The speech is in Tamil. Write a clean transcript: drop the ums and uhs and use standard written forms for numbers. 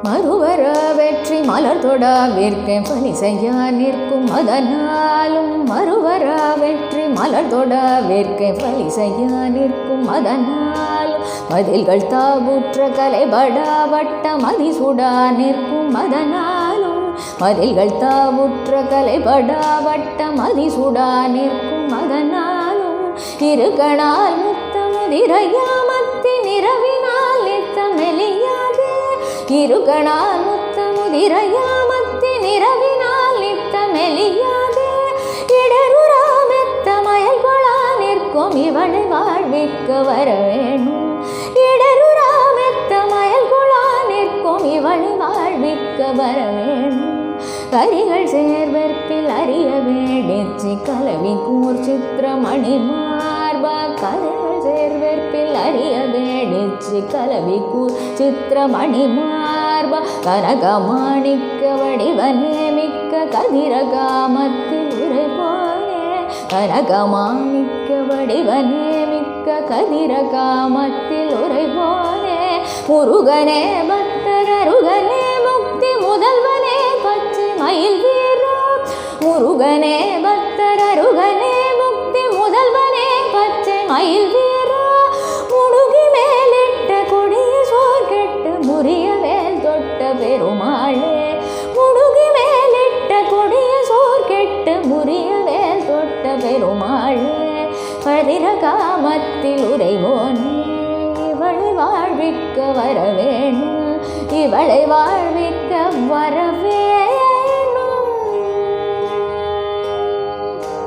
மறுவர வெற்றி மலர் தொட விற்கை பணி செய்ய நிற்கும் அதனாலும் மறுவர வெற்றி மலர் தொட விற்கை பணி செய்ய நிற்கும் அதனாலும் மதில்கள் தாவுற்ற கலைபடா வட்ட மதிசுடா நிற்கும் அதனாலும் மதில்கள் தாவுற்ற கலைபடா வட்ட மதிசுடா நிற்கும் அதனாலும் இருக்கனால் முத்தமுதிரையாமத்தி நிறவினால் நித்தமெலியாது இருக்கனால் முத்தமுதிரையாமத்தி நிறவினால் நித்தமெலியாது இடருராமெத்த மயல்கொளா நிற்கும் இவளை வாழ்விக்க வர வேணும் இடருராமெத்த மயல்கொளா நிற்கும் இவளை வாழ்விக்க வர வேணும் கரிகள் சேர்வெற்பில் அறிய வேடிச்சி கலவி கூர் சித்திரமணி மார்பா கரிகள் சேர்வெற்பில் அறிய வேடிச்சி கலவி கூர் சித்திரமணி மார்பா கனகமாணிக்க வடிவனே மிக்க கதிரகாமத்தில் உரை போனே கனகமாணிக்க வடிவனே மிக்க கதிரகாமத்தில் உரை போனே முருகனே பக்தரருகனே முக்தி முதல்வனே பச்சை மயில் வீரா முருகனே பக்தரருகனே முக்தி முதல்வனே பச்சை மயில் வீரா முடுகி மேலிட்ட கொடிய சோர் கெட்டு முறிய வேல் தொட்ட பெருமாளே முடுகி மேலிட்ட கொடிய சோர் கெட்டு முறிய வேல் தொட்ட பெருமாளே கதிரகாமத்தில் உரைவோனே இவளை வாழ்விக்க வர வேணும் இவளை வாழ்விக்க வரவே